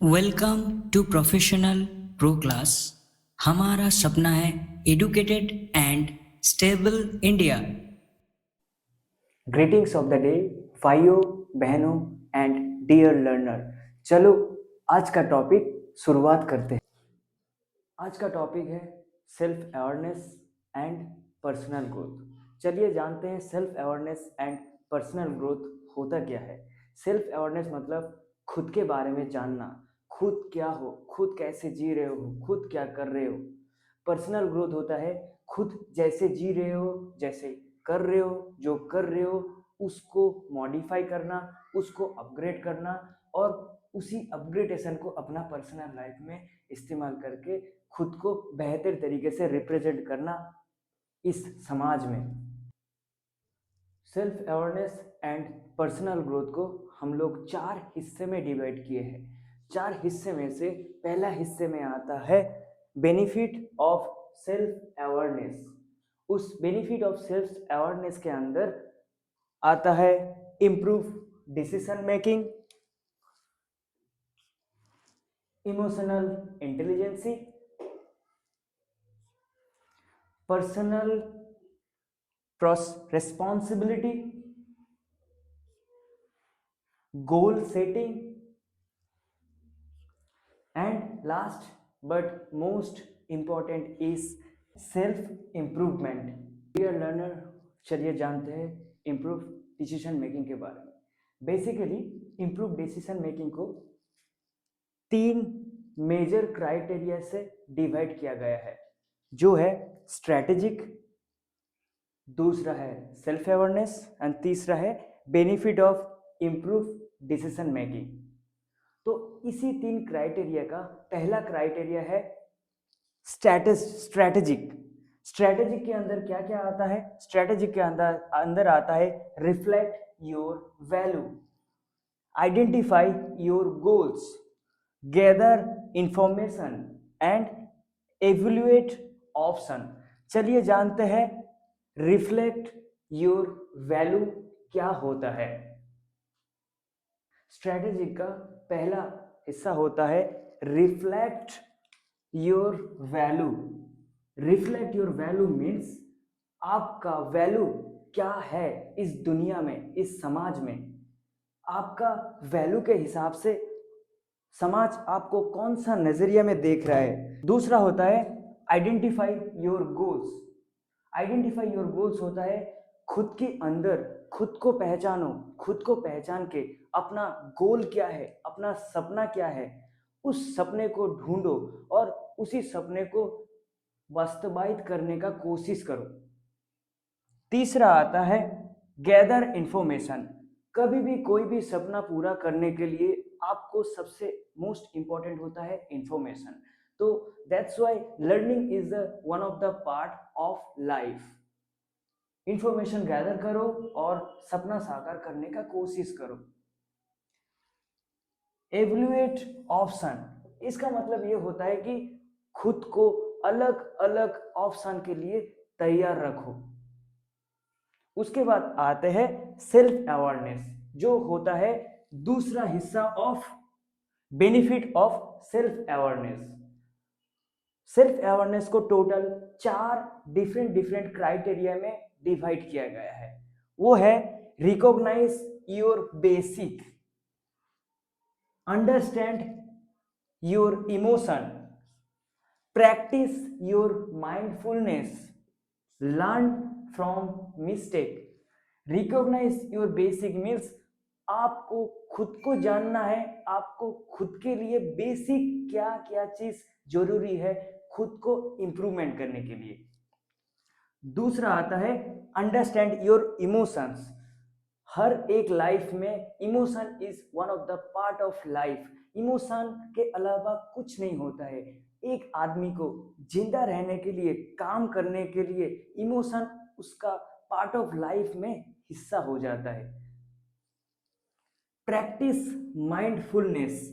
Welcome to professional pro class. हमारा सपना है educated and stable India. Greetings of the day भाइयों, बहनों एंड डियर लर्नर। चलो आज का टॉपिक शुरुआत करते हैं। आज का टॉपिक है self awareness and personal growth. चलिए जानते हैं self awareness and personal growth होता क्या है। सेल्फ अवेयरनेस मतलब खुद के बारे में जानना, खुद क्या हो, खुद कैसे जी रहे हो, खुद क्या कर रहे हो। पर्सनल ग्रोथ होता है खुद जैसे जी रहे हो, जैसे कर रहे हो, जो कर रहे हो उसको मॉडिफाई करना, उसको अपग्रेड करना और उसी अपग्रेडेशन को अपना पर्सनल लाइफ में इस्तेमाल करके खुद को बेहतर तरीके से रिप्रेजेंट करना इस समाज में। Self awareness and personal growth को हम लोग 4 हिस्से में डिवाइड किए हैं। 4 हिस्से में से पहला हिस्से में आता है बेनिफिट ऑफ सेल्फ अवेयरनेस। उस बेनिफिट ऑफ सेल्फ अवेयरनेस के अंदर आता है improve decision making, emotional intelligence, personal responsibility, goal setting, and last but most important is self improvement। Dear learner, चलिए जानते हैं इम्प्रूव डिसीजन मेकिंग के बारे में। बेसिकली इम्प्रूव डिसीजन मेकिंग को 3 मेजर क्राइटेरिया से डिवाइड किया गया है, जो है स्ट्रेटेजिक, दूसरा है सेल्फ अवेयरनेस एंड तीसरा है benefit of improve decision making. तो इसी 3 क्राइटेरिया का पहला क्राइटेरिया है स्ट्रेटेजिक। स्ट्रेटेजिक के अंदर क्या क्या आता है? स्ट्रेटेजिक के अंदर अंदर आता है reflect your value, identify your goals, gather information and evaluate option. चलिए जानते हैं रिफ्लेक्ट योर वैल्यू क्या होता है। स्ट्रेटेजी का पहला हिस्सा होता है reflect your value. Reflect your value means आपका वैल्यू क्या है इस दुनिया में, इस समाज में। आपका वैल्यू के हिसाब से समाज आपको कौन सा नजरिया में देख रहा है। दूसरा होता है identify your goals. Identify your goals होता है खुद के अंदर खुद को पहचानो, खुद को पहचान के अपना गोल क्या है, अपना सपना क्या है, उस सपने को ढूंढो और उसी सपने को वास्तवायित करने का कोशिश करो। तीसरा आता है गैदर इंफॉर्मेशन। कभी भी कोई भी सपना पूरा करने के लिए आपको सबसे मोस्ट इंपॉर्टेंट होता है इंफॉर्मेशन। तो that's why learning is the one of the part of life. Information gather करो और सपना साकार करने का कोशिश करो। एवेल्युएट ऑप्शन, इसका मतलब ये होता है कि खुद को अलग अलग ऑप्शन के लिए तैयार रखो। उसके बाद आते हैं सेल्फ अवेयरनेस, जो होता है दूसरा हिस्सा of benefit of self awareness. Self awareness को टोटल 4 डिफरेंट क्राइटेरिया में डिवाइड किया गया है। वो है recognise your basic, understand your emotion, practise your mindfulness, learn from mistake. Recognise your basic means आपको खुद को जानना है, आपको खुद के लिए बेसिक क्या क्या चीज जरूरी है खुद को इंप्रूवमेंट करने के लिए। दूसरा आता है अंडरस्टैंड योर इमोशंस। हर एक लाइफ में emotion is one of the part of life. Emotion के अलावा कुछ नहीं होता है। एक आदमी को जिंदा रहने के लिए, काम करने के लिए इमोशन उसका पार्ट ऑफ लाइफ में हिस्सा हो जाता है। प्रैक्टिस माइंडफुलनेस,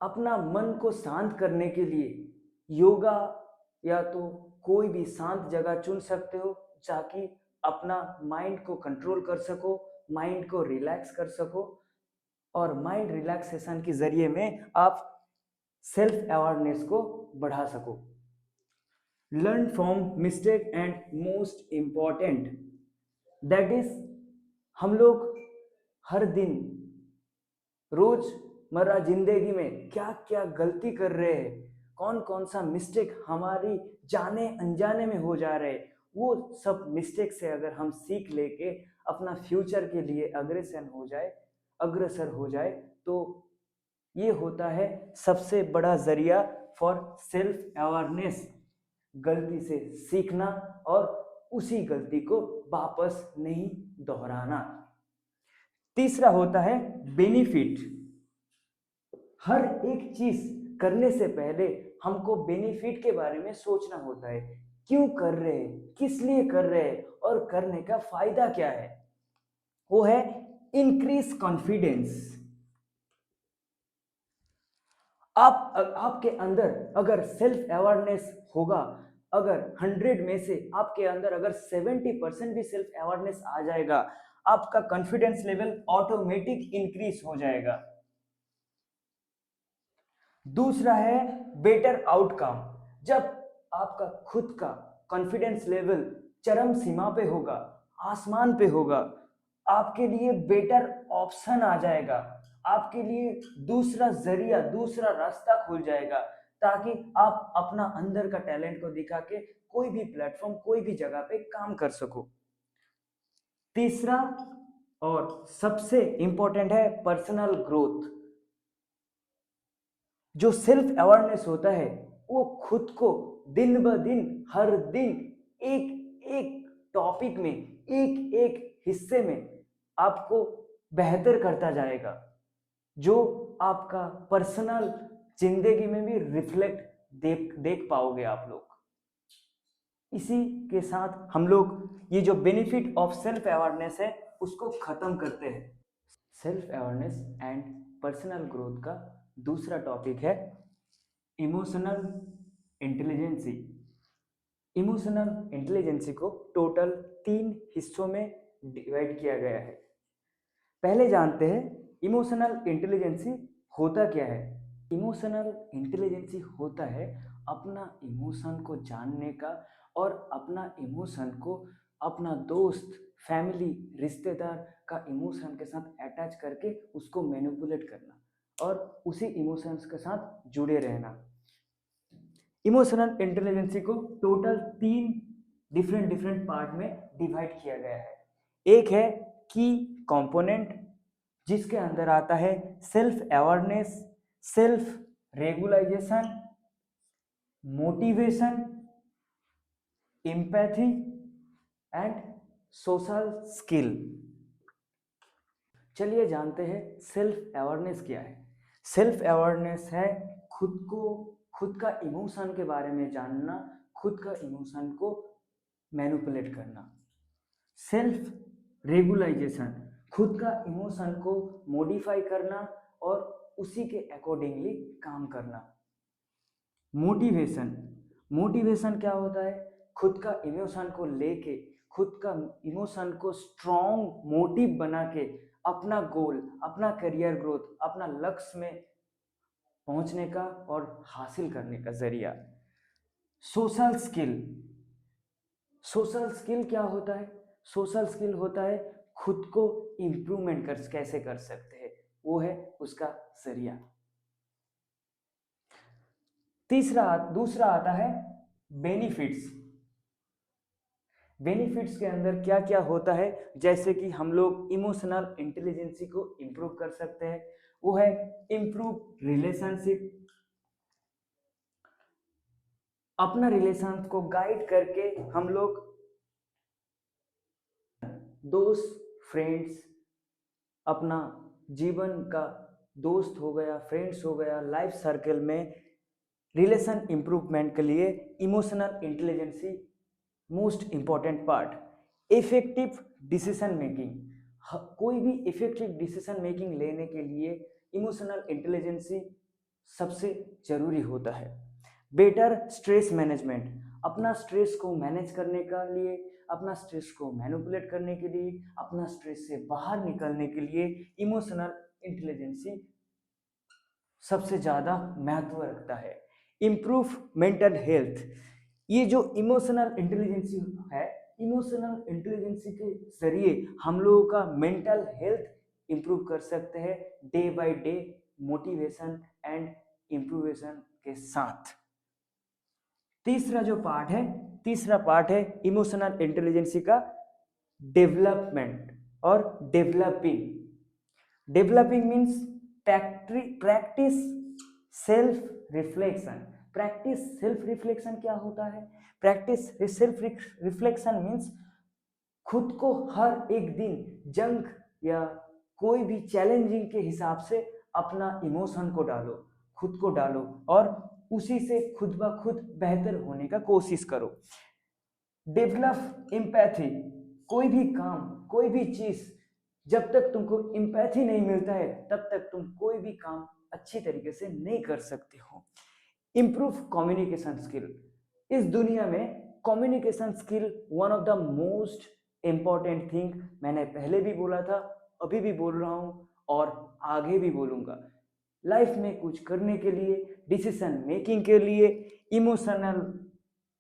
अपना मन को शांत करने के लिए योगा या तो कोई भी शांत जगह चुन सकते हो, ताकि अपना माइंड को कंट्रोल कर सको, माइंड को रिलैक्स कर सको। और माइंड रिलैक्सेशन के जरिए में आप सेल्फ अवेयरनेस को बढ़ा सको। Learn from mistake and most important that is, हम लोग हर दिन रोजमर्रा जिंदगी में क्या क्या गलती कर रहे हैं, कौन कौन सा मिस्टेक हमारी जाने अनजाने में हो जा रहे हैं, वो सब मिस्टेक से अगर हम सीख लेके अपना फ्यूचर के लिए अग्रसर हो जाए तो ये होता है सबसे बड़ा जरिया फॉर सेल्फ अवेयरनेस। गलती से सीखना और उसी गलती को वापस नहीं दोहराना। तीसरा होता है बेनिफिट। हर एक चीज करने से पहले हमको बेनिफिट के बारे में सोचना होता है, क्यों कर रहे हैं, किस लिए कर रहे हैं और करने का फायदा क्या है। वो है इंक्रीज कॉन्फिडेंस। आपके अंदर अगर सेल्फ अवेयरनेस होगा, अगर 100 में से आपके अंदर अगर 70% भी सेल्फ अवेयरनेस आ जाएगा, आपका कॉन्फिडेंस लेवल ऑटोमेटिक इंक्रीज हो जाएगा। दूसरा है बेटर आउटकम। जब आपका खुद का कॉन्फिडेंस लेवल चरम सीमा पे होगा, आसमान पे होगा, आपके लिए बेटर ऑप्शन आ जाएगा, आपके लिए दूसरा जरिया, दूसरा रास्ता खुल जाएगा, ताकि आप अपना अंदर का टैलेंट को दिखा के कोई भी प्लेटफॉर्म, कोई भी जगह पे काम कर सको। तीसरा और सबसे इंपॉर्टेंट है पर्सनल ग्रोथ। जो सेल्फ अवेयरनेस होता है वो खुद को दिन ब दिन, हर दिन एक एक टॉपिक में, एक एक हिस्से में आपको बेहतर करता जाएगा, जो आपका पर्सनल जिंदगी में भी रिफ्लेक्ट देख पाओगे आप लोग। इसी के साथ हम लोग ये जो बेनिफिट ऑफ सेल्फ अवेयरनेस है उसको खत्म करते हैं। Self awareness and personal growth का दूसरा टॉपिक है इमोशनल इंटेलिजेंसी। इमोशनल इंटेलिजेंसी को टोटल 3 हिस्सों में डिवाइड किया गया है। पहले जानते हैं इमोशनल इंटेलिजेंसी होता क्या है। इमोशनल इंटेलिजेंसी होता है अपना इमोशन को जानने का और अपना इमोशन को अपना दोस्त, फैमिली, रिश्तेदार का इमोशन के साथ अटैच करके उसको मैनिपुलेट करना और उसी इमोशंस के साथ जुड़े रहना। इमोशनल इंटेलिजेंसी को टोटल 3 डिफरेंट पार्ट में डिवाइड किया गया है। एक है की कंपोनेंट, जिसके अंदर आता है self awareness, self regularisation, motivation, empathy and social skill. चलिए जानते हैं सेल्फ अवेयरनेस क्या है। सेल्फ अवेयरनेस है खुद का इमोशन के बारे में जानना, खुद का इमोशन को मैनिपुलेट करना। सेल्फ रेगुलाइजेशन, खुद का इमोशन को मॉडिफाई करना और उसी के अकॉर्डिंगली काम करना। मोटिवेशन क्या होता है, खुद का इमोशन को लेके, खुद का इमोशन को स्ट्रॉन्ग मोटिव बना के अपना गोल, अपना करियर ग्रोथ, अपना लक्ष्य में पहुंचने का और हासिल करने का जरिया। सोशल स्किल क्या होता है? सोशल स्किल होता है खुद को इम्प्रूवमेंट कैसे कर सकते हैं, वो है उसका जरिया। दूसरा आता है बेनिफिट्स के अंदर क्या क्या होता है, जैसे कि हम लोग इमोशनल इंटेलिजेंसी को इम्प्रूव कर सकते हैं। वो है इम्प्रूव रिलेशनशिप, अपना रिलेशन को गाइड करके हम लोग दोस्त, फ्रेंड्स, अपना जीवन का दोस्त हो गया, फ्रेंड्स हो गया, लाइफ सर्कल में रिलेशन इंप्रूवमेंट के लिए emotional intelligence most important part. Effective decision making, कोई भी इफेक्टिव डिसीजन मेकिंग लेने के लिए इमोशनल इंटेलिजेंसी सबसे जरूरी होता है। बेटर स्ट्रेस मैनेजमेंट, अपना स्ट्रेस को मैनेज करने के लिए, अपना स्ट्रेस को मैनिपुलेट करने के लिए, अपना स्ट्रेस से बाहर निकलने के लिए इमोशनल इंटेलिजेंसी सबसे ज़्यादा महत्व रखता है। इम्प्रूव मेंटल हेल्थ, ये जो इमोशनल इंटेलिजेंसी है, इमोशनल इंटेलिजेंसी के जरिए हम लोगों का मेंटल हेल्थ इम्प्रूव कर सकते हैं day by day motivation and improvation के साथ। तीसरा पार्ट है इमोशनल इंटेलिजेंसी का डेवलपमेंट और developing means practice self reflection क्या होता है? प्रैक्टिस सेल्फ रिफ्लेक्शन मीन्स खुद को हर एक दिन जंग या कोई भी चैलेंजिंग के हिसाब से अपना इमोशन को डालो, खुद को डालो और उसी से खुद ब खुद बेहतर होने का कोशिश करो। डेवलप एम्पैथी, कोई भी काम, कोई भी चीज, जब तक तुमको एम्पैथी नहीं मिलता है तब तक तुम कोई भी काम अच्छी तरीके से नहीं कर सकते हो। इम्प्रूव कम्युनिकेशन स्किल, इस दुनिया में communication skill one of the most important thing, मैंने पहले भी बोला था, अभी भी बोल रहा हूँ और आगे भी बोलूँगा। लाइफ में कुछ करने के लिए, डिसीजन मेकिंग के लिए,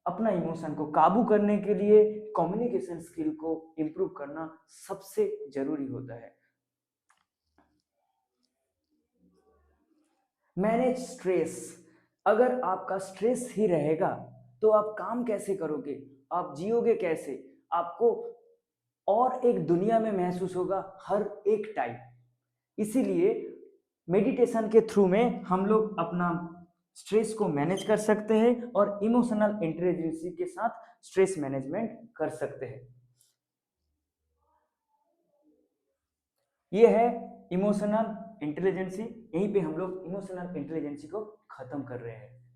अपना इमोशन को काबू करने के लिए कम्युनिकेशन स्किल को इम्प्रूव करना सबसे जरूरी होता है। मैनेज स्ट्रेस, अगर आपका स्ट्रेस ही रहेगा तो आप काम कैसे करोगे, आप जियोगे कैसे? आपको और एक दुनिया में महसूस होगा हर एक टाइम। इसीलिए मेडिटेशन के थ्रू में हम लोग अपना स्ट्रेस को मैनेज कर सकते हैं और इमोशनल इंटेलिजेंसी के साथ स्ट्रेस मैनेजमेंट कर सकते हैं। ये है इमोशनल इंटेलिजेंसी, यहीं पे हम लोग इमोशनल इंटेलिजेंसी को खत्म कर रहे हैं।